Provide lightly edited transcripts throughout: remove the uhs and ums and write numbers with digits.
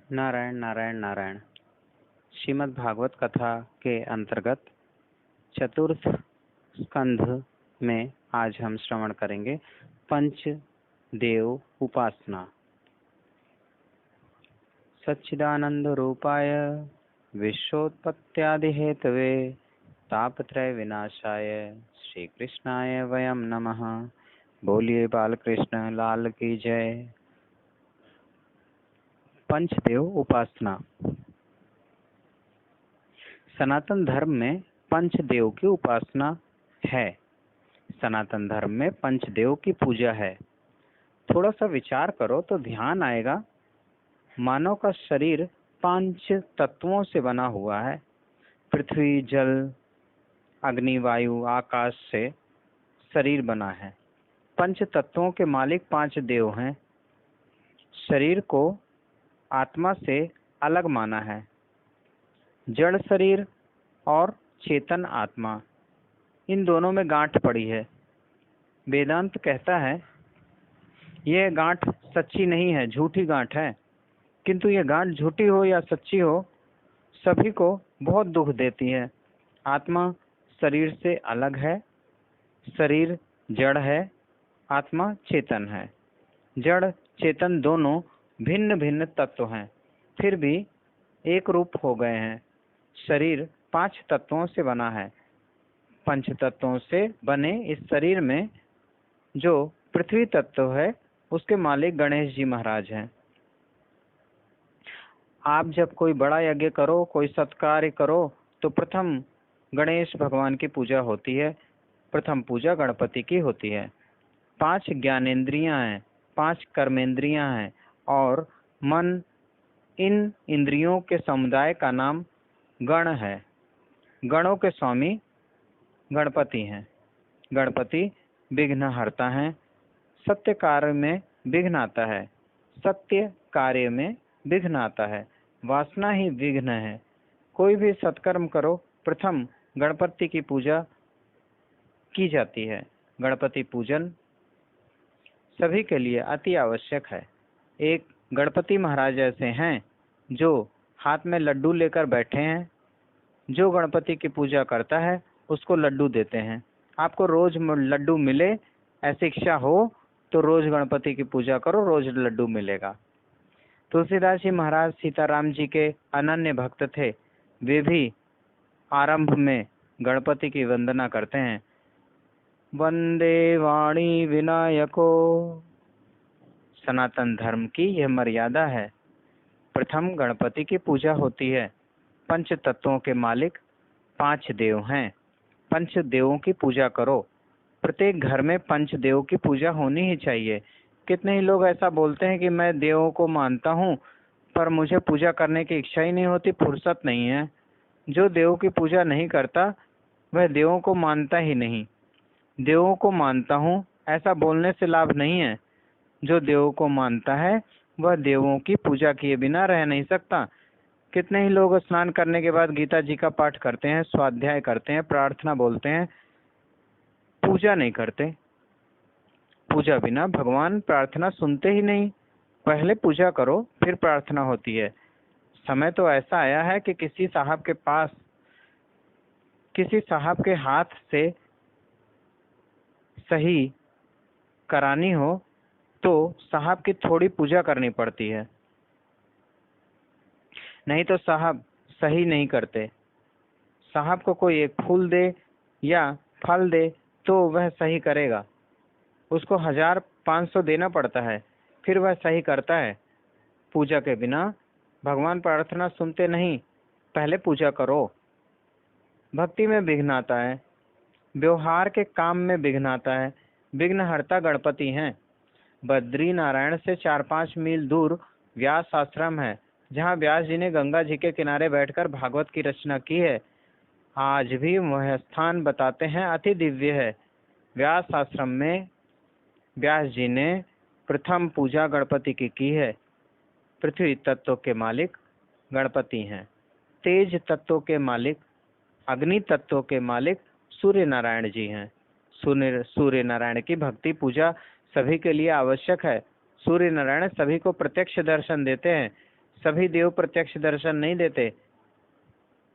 नारायण नारायण नारायण। श्रीमद् भागवत कथा के अंतर्गत चतुर्थ स्कंध में आज हम श्रवण करेंगे पंच देव उपासना। सच्चिदानंद रूपाय विश्वोत्पत्त्यादि हेतवे तापत्रय विनाशाय श्री कृष्णाय वयम नमः। बोलिए बालकृष्ण लाल की जय। पंचदेव उपासना। सनातन धर्म में पंचदेव की उपासना है। सनातन धर्म में पंचदेव की पूजा है। थोड़ा सा विचार करो तो ध्यान आएगा। मानव का शरीर 5 तत्वों से बना हुआ है। पृथ्वी, जल, अग्नि, वायु, आकाश से शरीर बना है। पंच तत्वों के मालिक 5 देव हैं। शरीर को आत्मा से अलग माना है। जड़ शरीर और चेतन आत्मा, इन दोनों में गांठ पड़ी है। वेदांत कहता है यह गांठ सच्ची नहीं है, झूठी गांठ है। किंतु यह गांठ झूठी हो या सच्ची हो, सभी को बहुत दुख देती है। आत्मा शरीर से अलग है। शरीर जड़ है, आत्मा चेतन है। जड़ चेतन दोनों भिन्न भिन्न तत्व हैं, फिर भी एक रूप हो गए हैं। शरीर 5 तत्वों से बना है। पंच तत्वों से बने इस शरीर में जो पृथ्वी तत्व है, उसके मालिक गणेश जी महाराज हैं। आप जब कोई बड़ा यज्ञ करो, कोई सत्कार्य करो, तो प्रथम गणेश भगवान की पूजा होती है। प्रथम पूजा गणपति की होती है। 5 ज्ञानेंद्रियां हैं, 5 कर्मेंद्रियां हैं और मन, इन इंद्रियों के समुदाय का नाम गण है। गणों के स्वामी गणपति हैं। गणपति विघ्न हरता है। सत्य कार्य में विघ्न आता है। सत्य कार्य में विघ्न आता है। वासना ही विघ्न है। कोई भी सत्कर्म करो, प्रथम गणपति की पूजा की जाती है। गणपति पूजन सभी के लिए अति आवश्यक है। एक गणपति महाराज ऐसे हैं जो हाथ में लड्डू लेकर बैठे हैं। जो गणपति की पूजा करता है उसको लड्डू देते हैं। आपको रोज लड्डू मिले, ऐसी इच्छा हो तो रोज गणपति की पूजा करो, रोज लड्डू मिलेगा। तुलसीदास जी महाराज सीताराम जी के अनन्य भक्त थे। वे भी आरंभ में गणपति की वंदना करते हैं। वंदे वाणी विनायको। सनातन धर्म की यह मर्यादा है। प्रथम गणपति की पूजा होती है। पंच तत्वों के मालिक 5 देव हैं। पंच देवों की पूजा करो। प्रत्येक घर में पंच देव की पूजा होनी ही चाहिए। कितने ही लोग ऐसा बोलते हैं कि मैं देवों को मानता हूँ, पर मुझे पूजा करने की इच्छा ही नहीं होती, फुर्सत नहीं है। जो देवों की पूजा नहीं करता वह देवों को मानता ही नहीं। देवों को मानता हूँ ऐसा बोलने से लाभ नहीं है। जो देवों को मानता है वह देवों की पूजा किए बिना रह नहीं सकता। कितने ही लोग स्नान करने के बाद गीता जी का पाठ करते हैं, स्वाध्याय करते हैं, प्रार्थना बोलते हैं, पूजा नहीं करते। पूजा बिना भगवान प्रार्थना सुनते ही नहीं। पहले पूजा करो, फिर प्रार्थना होती है। समय तो ऐसा आया है कि किसी साहब के हाथ से सही करानी हो तो साहब की थोड़ी पूजा करनी पड़ती है, नहीं तो साहब सही नहीं करते। साहब को कोई एक फूल दे या फल दे तो वह सही करेगा। उसको 1500 देना पड़ता है, फिर वह सही करता है। पूजा के बिना भगवान प्रार्थना सुनते नहीं। पहले पूजा करो। भक्ति में विघ्न आता है, व्यवहार के काम में विघ्न आता है। विघ्नहर्ता गणपति हैं। बद्री नारायण से 4-5 मील दूर व्यास आश्रम है, जहाँ व्यास जी ने गंगा जी के किनारे बैठकर भागवत की रचना की है। आज भी वह स्थान बताते हैं अति दिव्य है। व्यास आश्रम में व्यास जी ने प्रथम पूजा गणपति की है। पृथ्वी तत्व के मालिक गणपति हैं। तेज तत्व के मालिक, अग्नि तत्व के मालिक सूर्य नारायण जी हैं। सूर्य नारायण की भक्ति पूजा सभी के लिए आवश्यक है। सूर्य नारायण सभी को प्रत्यक्ष दर्शन देते हैं। सभी देव प्रत्यक्ष दर्शन नहीं देते।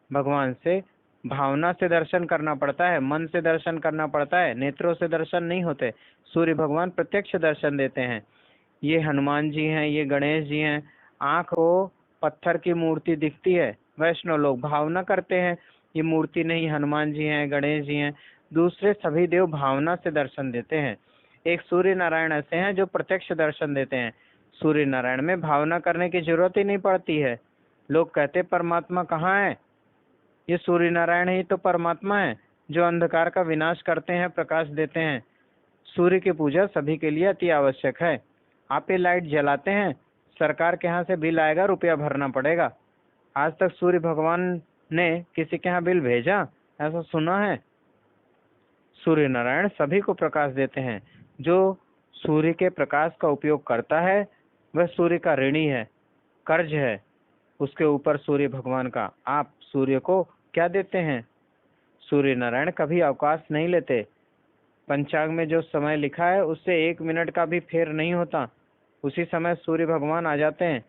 भगवान से भावना से दर्शन करना पड़ता है, मन से दर्शन करना पड़ता है, नेत्रों से दर्शन नहीं होते। सूर्य भगवान प्रत्यक्ष दर्शन देते हैं। ये हनुमान जी हैं, ये गणेश जी हैं। आंख को पत्थर की मूर्ति दिखती है, वैष्णव लोग भावना करते हैं ये मूर्ति नहीं, हनुमान जी हैं, गणेश जी हैं। दूसरे सभी देव भावना से दर्शन देते हैं। एक सूर्य नारायण ऐसे हैं जो प्रत्यक्ष दर्शन देते हैं। सूर्य नारायण में भावना करने की जरूरत ही नहीं पड़ती है। लोग कहते परमात्मा कहाँ है? ये सूर्य नारायण ही तो परमात्मा है, जो अंधकार का विनाश करते हैं, प्रकाश देते हैं। सूर्य की पूजा सभी के लिए अति आवश्यक है। आप ये लाइट जलाते हैं, सरकार के यहाँ से बिल आएगा, रुपया भरना पड़ेगा। आज तक सूर्य भगवान ने किसी के यहाँ बिल भेजा, ऐसा सुना है? सूर्य नारायण सभी को प्रकाश देते हैं। जो सूर्य के प्रकाश का उपयोग करता है वह सूर्य का ऋणी है, कर्ज है उसके ऊपर सूर्य भगवान का। आप सूर्य को क्या देते हैं? सूर्य नारायण कभी अवकाश नहीं लेते। पंचांग में जो समय लिखा है उससे 1 मिनट का भी फेर नहीं होता, उसी समय सूर्य भगवान आ जाते हैं।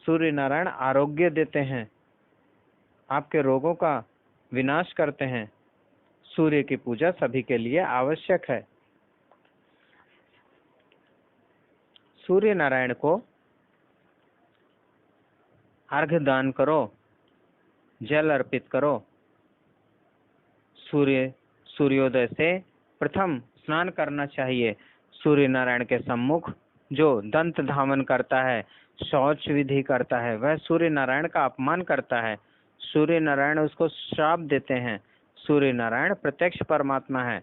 सूर्य नारायण आरोग्य देते हैं, आपके रोगों का विनाश करते हैं। सूर्य की पूजा सभी के लिए आवश्यक है। सूर्य नारायण को अर्घ्य दान करो, जल अर्पित करो। सूर्योदय से प्रथम स्नान करना चाहिए। सूर्य नारायण के सम्मुख जो दंत धावन करता है, शौच विधि करता है, वह सूर्य नारायण का अपमान करता है। सूर्य नारायण उसको श्राप देते हैं। सूर्य नारायण प्रत्यक्ष परमात्मा है।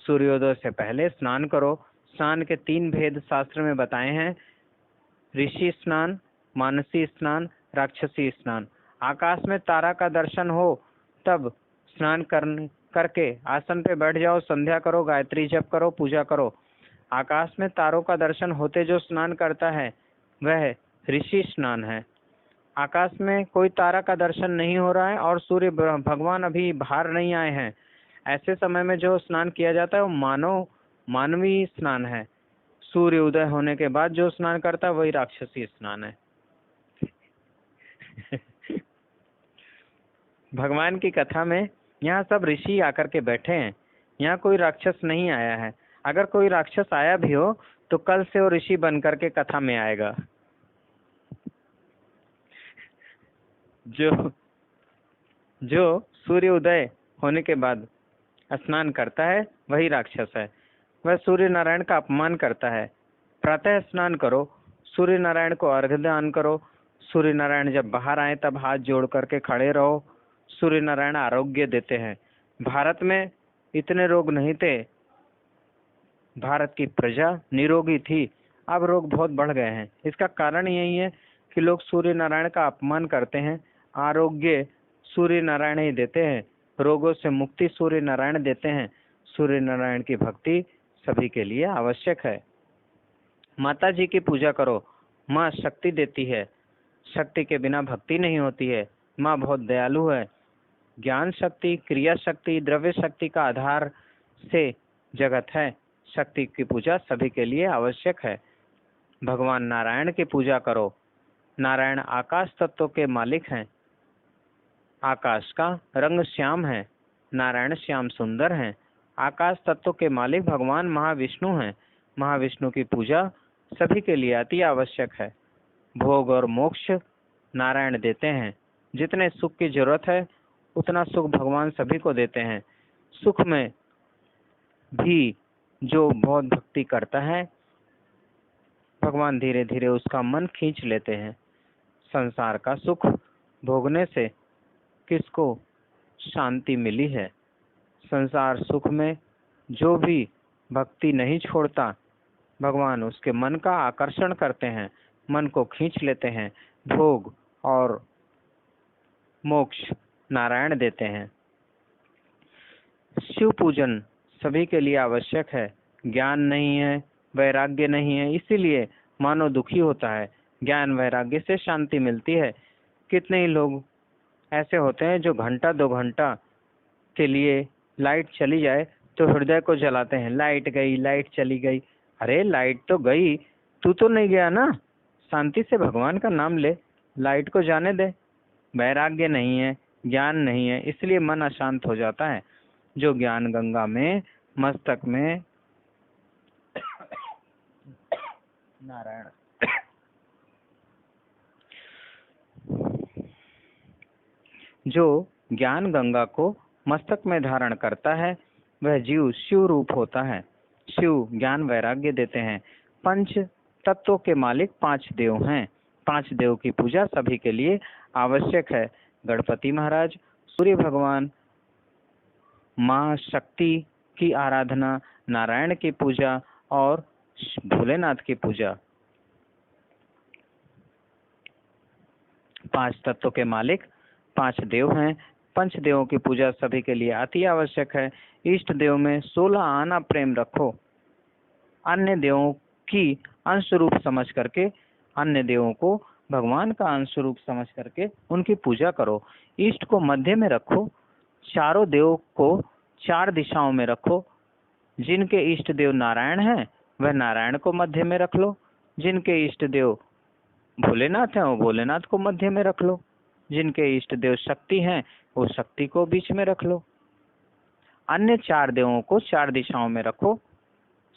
सूर्योदय से पहले स्नान करो। स्नान के 3 भेद शास्त्र में बताए हैं: ऋषि स्नान, मानसी स्नान, राक्षसी स्नान। आकाश में तारा का दर्शन हो तब स्नान करके आसन पे बैठ जाओ, संध्या करो, गायत्री जप करो, पूजा करो। आकाश में तारों का दर्शन होते जो स्नान करता है वह ऋषि स्नान है। आकाश में कोई तारा का दर्शन नहीं हो रहा है और सूर्य भगवान अभी बाहर नहीं आए हैं, ऐसे समय में जो स्नान किया जाता है वो मानवीय स्नान है। सूर्य उदय होने के बाद जो स्नान करता है वही राक्षसी स्नान है। भगवान की कथा में यहाँ सब ऋषि आकर के बैठे हैं, यहाँ कोई राक्षस नहीं आया है। अगर कोई राक्षस आया भी हो तो कल से वो ऋषि बन करके कथा में आएगा। जो सूर्य उदय होने के बाद स्नान करता है वही राक्षस है, वह सूर्य नारायण का अपमान करता है। प्रातः स्नान करो, सूर्य नारायण को अर्घ्य दान करो। सूर्य नारायण जब बाहर आए तब हाथ जोड़ करके खड़े रहो। सूर्य नारायण आरोग्य देते हैं। भारत में इतने रोग नहीं थे, भारत की प्रजा निरोगी थी, अब रोग बहुत बढ़ गए हैं। इसका कारण यही है कि लोग सूर्य नारायण का अपमान करते हैं। आरोग्य सूर्य नारायण ही देते हैं, रोगों से मुक्ति सूर्य नारायण देते हैं। सूर्य नारायण की भक्ति सभी के लिए आवश्यक है। माता जी की पूजा करो, माँ शक्ति देती है। शक्ति के बिना भक्ति नहीं होती है। माँ बहुत दयालु है। ज्ञान शक्ति, क्रिया शक्ति, द्रव्य शक्ति का आधार से जगत है। शक्ति की पूजा सभी के लिए आवश्यक है। भगवान नारायण की पूजा करो। नारायण आकाश तत्व के मालिक हैं। आकाश का रंग श्याम है, नारायण श्याम सुंदर हैं। आकाश तत्व के मालिक भगवान महाविष्णु हैं। महाविष्णु की पूजा सभी के लिए अति आवश्यक है। भोग और मोक्ष नारायण देते हैं। जितने सुख की जरूरत है उतना सुख भगवान सभी को देते हैं। सुख में भी जो बहुत भक्ति करता है भगवान धीरे धीरे उसका मन खींच लेते हैं। संसार का सुख भोगने से किसको शांति मिली है? संसार सुख में जो भी भक्ति नहीं छोड़ता भगवान उसके मन का आकर्षण करते हैं, मन को खींच लेते हैं। भोग और मोक्ष नारायण देते हैं। शिव पूजन सभी के लिए आवश्यक है। ज्ञान नहीं है, वैराग्य नहीं है, इसीलिए मानव दुखी होता है। ज्ञान वैराग्य से शांति मिलती है। कितने ही लोग ऐसे होते हैं जो घंटा 2 घंटा के लिए लाइट चली जाए तो हृदय को जलाते हैं। लाइट गई, लाइट चली गई। अरे लाइट तो गई, तू तो नहीं गया ना। शांति से भगवान का नाम ले। लाइट को जाने दे। वैराग्य नहीं है, ज्ञान नहीं है, इसलिए मन अशांत हो जाता है। जो ज्ञान गंगा में मस्तक में नारायण जो ज्ञान गंगा को मस्तक में धारण करता है वह जीव शिव रूप होता है। शिव ज्ञान वैराग्य देते हैं। पंच तत्वों के मालिक 5 देव हैं। 5 देव की पूजा सभी के लिए आवश्यक है। गणपति महाराज, सूर्य भगवान, माँ शक्ति की आराधना, नारायण की पूजा और भोलेनाथ की पूजा। 5 तत्वों के मालिक 5 देव हैं। पंच देवों की पूजा सभी के लिए अति आवश्यक है। इष्ट देव में 16 आना प्रेम रखो। अन्य देवों की अंश रूप समझ करके, अन्य देवों को भगवान का अंश रूप समझ करके उनकी पूजा करो। इष्ट को मध्य में रखो। चारों देव को 4 दिशाओं में रखो। जिनके इष्ट देव नारायण हैं वह नारायण को मध्य में रख लो। जिनके इष्ट देव भोलेनाथ हैं वो भोलेनाथ को मध्य में रख लो। जिनके इष्ट देव शक्ति हैं वो शक्ति को बीच में रख लो। अन्य 4 देवों को 4 दिशाओं में रखो।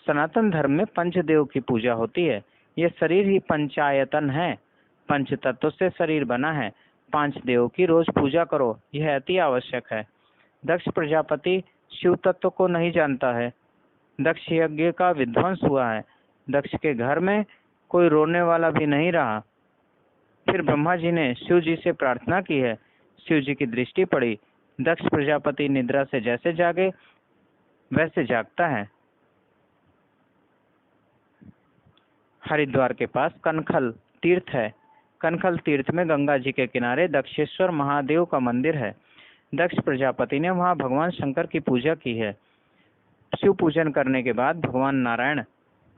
सनातन धर्म में पंचदेव की पूजा होती है। यह शरीर ही पंचायतन है। 5 तत्व से शरीर बना है। 5 देव की रोज पूजा करो, यह अति आवश्यक है। दक्ष प्रजापति शिव तत्व को नहीं जानता है। दक्ष यज्ञ का विध्वंस हुआ है। दक्ष के घर में कोई रोने वाला भी नहीं रहा। फिर ब्रह्मा जी ने शिव जी से प्रार्थना की है। शिव जी की दृष्टि पड़ी। दक्ष प्रजापति निद्रा से जैसे जागे वैसे जागता है। हरिद्वार के पास कनखल तीर्थ है। कनखल तीर्थ में गंगा जी के किनारे दक्षेश्वर महादेव का मंदिर है। दक्ष प्रजापति ने वहां भगवान शंकर की पूजा की है। शिव पूजन करने के बाद भगवान नारायण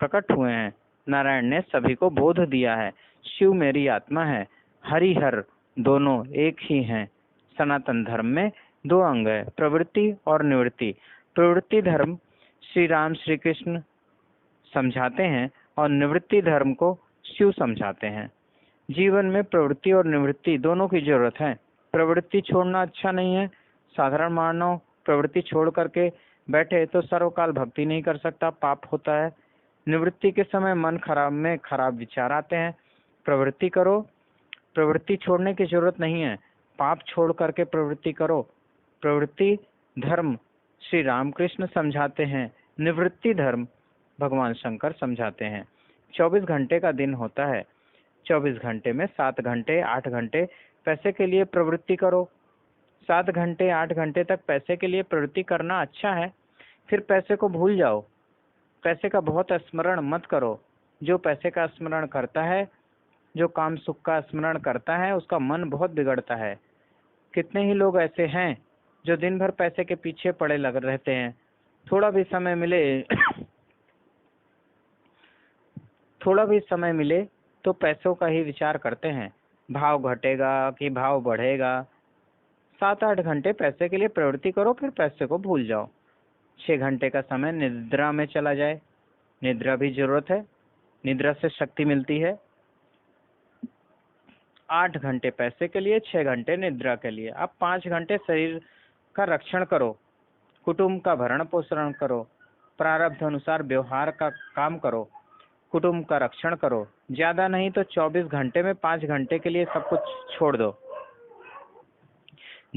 प्रकट हुए हैं। नारायण ने सभी को बोध दिया है, शिव मेरी आत्मा है, हरिहर दोनों एक ही हैं। सनातन धर्म में 2 अंग है, प्रवृत्ति और निवृत्ति। प्रवृत्ति धर्म श्री राम श्री कृष्ण समझाते हैं और निवृत्ति धर्म को शिव समझाते हैं। जीवन में प्रवृत्ति और निवृत्ति दोनों की जरूरत है। प्रवृत्ति छोड़ना अच्छा नहीं है। साधारण मानव प्रवृत्ति छोड़ करके बैठे तो सर्वकाल भक्ति नहीं कर सकता, पाप होता है। निवृत्ति के समय मन में खराब विचार आते हैं। प्रवृत्ति करो, प्रवृत्ति छोड़ने की जरूरत नहीं है। पाप छोड़ करके प्रवृत्ति करो। प्रवृत्ति धर्म श्री रामकृष्ण समझाते हैं, निवृत्ति धर्म भगवान शंकर समझाते हैं। 24 घंटे का दिन होता है। 24 घंटे में 7 घंटे 8 घंटे पैसे के लिए प्रवृत्ति करो। 7 घंटे 8 घंटे तक पैसे के लिए प्रवृत्ति करना अच्छा है। फिर पैसे को भूल जाओ। पैसे का बहुत स्मरण मत करो। जो पैसे का स्मरण करता है, जो काम सुख का स्मरण करता है, उसका मन बहुत बिगड़ता है। कितने ही लोग ऐसे हैं जो दिन भर पैसे के पीछे पड़े लग रहते हैं। थोड़ा भी समय मिले तो पैसों का ही विचार करते हैं। भाव घटेगा कि भाव बढ़ेगा। 7-8 घंटे पैसे के लिए प्रवृत्ति करो, फिर पैसे को भूल जाओ। 6 घंटे का समय निद्रा में चला जाए। निद्रा भी जरूरत है, निद्रा से शक्ति मिलती है। 8 घंटे पैसे के लिए, 6 घंटे निद्रा के लिए। अब 5 घंटे शरीर का रक्षण करो, कुटुंब का भरण पोषण करो, प्रारब्ध अनुसार व्यवहार का काम करो, कुटुंब का रक्षण करो। ज्यादा नहीं तो 24 घंटे में 5 घंटे के लिए सब कुछ छोड़ दो।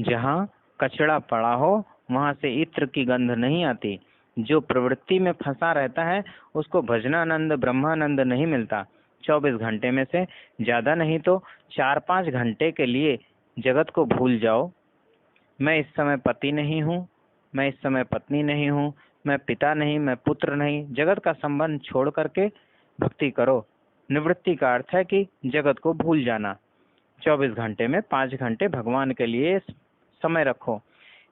जहाँ कचरा पड़ा हो वहां से इत्र की गंध नहीं आती। जो प्रवृत्ति में फंसा रहता है उसको भजनानंद ब्रह्मानंद नहीं मिलता। 24 घंटे में से ज्यादा नहीं तो 4-5 घंटे के लिए जगत को भूल जाओ। मैं इस समय पति नहीं हूँ, मैं इस समय पत्नी नहीं हूँ, मैं पिता नहीं, मैं पुत्र नहीं। जगत का संबंध छोड़ करके भक्ति करो। निवृत्ति का अर्थ है कि जगत को भूल जाना। 24 घंटे में 5 घंटे भगवान के लिए समय रखो।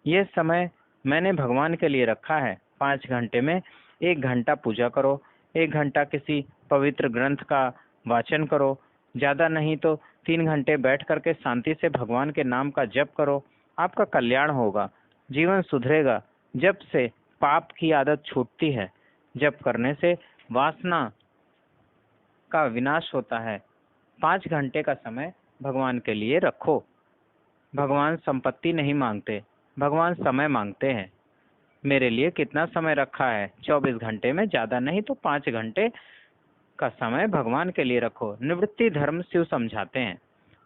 ये समय मैंने भगवान के लिए रखा है। 5 घंटे में 1 घंटा पूजा करो, 1 घंटा किसी पवित्र ग्रंथ का वाचन करो। ज्यादा नहीं तो 3 घंटे बैठ करके शांति से भगवान के नाम का जप करो। आपका कल्याण होगा, जीवन सुधरेगा। जप से पाप की आदत छूटती है। जप करने से वासना का विनाश होता है। 5 घंटे का समय भगवान के लिए रखो। भगवान संपत्ति नहीं मांगते, भगवान समय मांगते हैं। मेरे लिए कितना समय रखा है? 24 घंटे में, ज़्यादा नहीं तो 5 घंटे का समय भगवान के लिए रखो। निवृत्ति धर्म शिव समझाते हैं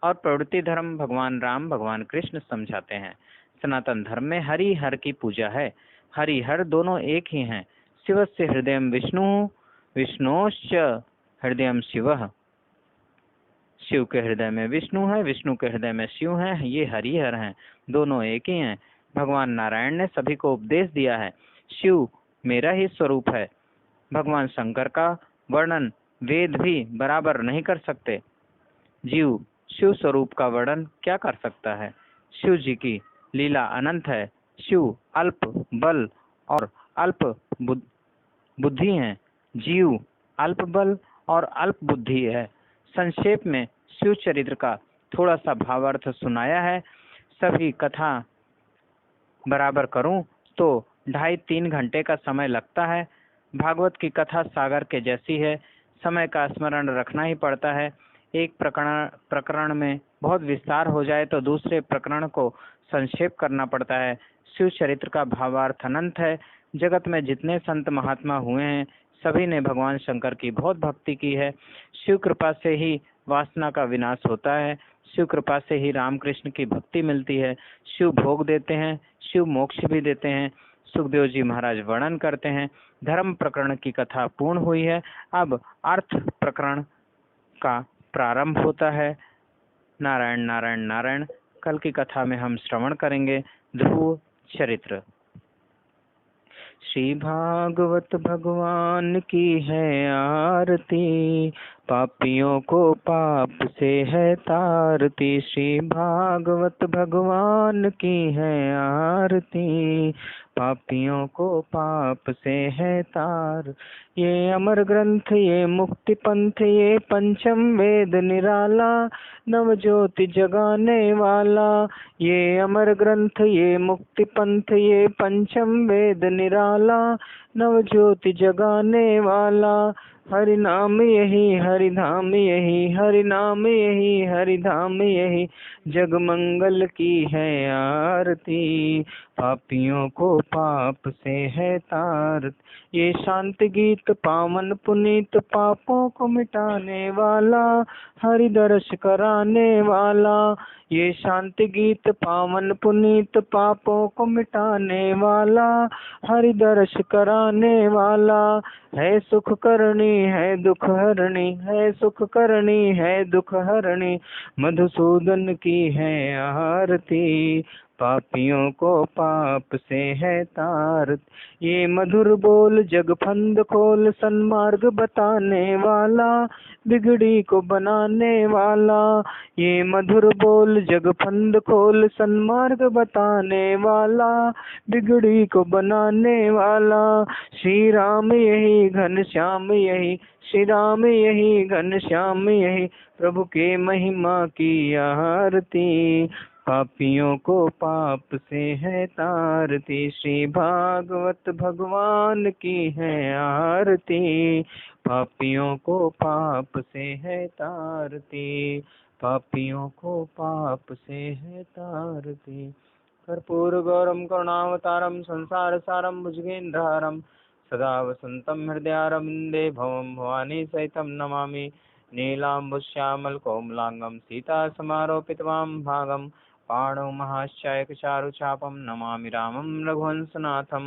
और प्रवृत्ति धर्म भगवान राम भगवान कृष्ण समझाते हैं। सनातन धर्म में हरि हर की पूजा है। हरि हर दोनों एक ही हैं। शिवस्य हृदय विष्णु, विष्णोश्च हृदय शिव। शिव के हृदय में विष्णु है, विष्णु के हृदय में शिव है। ये हरि हर हैं, दोनों एक ही हैं। भगवान नारायण ने सभी को उपदेश दिया है, शिव मेरा ही स्वरूप है। भगवान शंकर का वर्णन वेद भी बराबर नहीं कर सकते। जीव शिव स्वरूप का वर्णन क्या कर सकता है? शिव जी की लीला अनंत है। शिव अल्प बल और अल्प बुद्धि हैं। जीव अल्प बल और अल्प बुद्धि है। संक्षेप में शिव चरित्र का थोड़ा सा भावार्थ सुनाया है। सभी कथा बराबर करूं तो 2.5-3 घंटे का समय लगता है। भागवत की कथा सागर के जैसी है, समय का स्मरण रखना ही पड़ता है। एक प्रकरण में बहुत विस्तार हो जाए तो दूसरे प्रकरण को संक्षेप करना पड़ता है। शिव चरित्र का भावार्थ अनंत है। जगत में जितने संत महात्मा हुए हैं सभी ने भगवान शंकर की बहुत भक्ति की है। शिव कृपा से ही वासना का विनाश होता है। शिव कृपा से ही रामकृष्ण की भक्ति मिलती है। शिव भोग देते हैं, शिव मोक्ष भी देते हैं। सुखदेव जी महाराज वर्णन करते हैं। धर्म प्रकरण की कथा पूर्ण हुई है। अब अर्थ प्रकरण का प्रारंभ होता है। नारायण नारायण नारायण। कल की कथा में हम श्रवण करेंगे ध्रुव चरित्र। श्री भागवत भगवान की है आरती, पापियों को पाप से है तारती। श्री भागवत भगवान की है आरती, पापियों को पाप से है तार। ये अमर ग्रंथ, ये मुक्ति पंथ, ये पंचम वेद निराला, नव ज्योति जगाने वाला। ये अमर ग्रंथ, ये मुक्ति पंथ, ये पंचम वेद निराला, नव ज्योति जगाने वाला। हरि नाम यही, हरि धाम यही, हरि नाम यही, हरि धाम यही, जग मंगल की है आरती, पापियों को पाप से है तार। ये शांति गीत पावन पुनीत, पापों को मिटाने वाला, हरि दर्श कराने वाला। ये शांति गीत पावन पुनीत, पापों को मिटाने वाला, हरि दर्श कराने वाला। है सुख करनी है दुख हरणी, है सुख करनी है दुख हरणी, मधुसूदन की है आरती, पापियों को पाप से है तार। ये मधुर बोल जग फंद खोल, सन्मार्ग बताने वाला, बिगड़ी को बनाने वाला। ये मधुर बोल जग फंद खोल, सन्मार्ग बताने वाला, बिगड़ी को बनाने वाला। श्री राम यही घन श्याम यही, श्री राम यही घन श्याम यही, प्रभु के महिमा की आरती, पापियों को पाप से है तारती। श्री भागवत भगवान की है आरती, पापियों को पाप से है तारती, पापियों को पाप से है तारती। कर्पूर गौरम करुणावतारम, संसार सारम भुजगेन्द्रहारम, सदा वसंतम हृदयारविंदे, भवम भवानी सहितम नमामि। नीलाम्बुश्यामल कोमलांगम, सीता समारोपितवाम भागम, पाणौ महाश्चायक चारुचापम, नमामि रामं रघुवंशनाथम।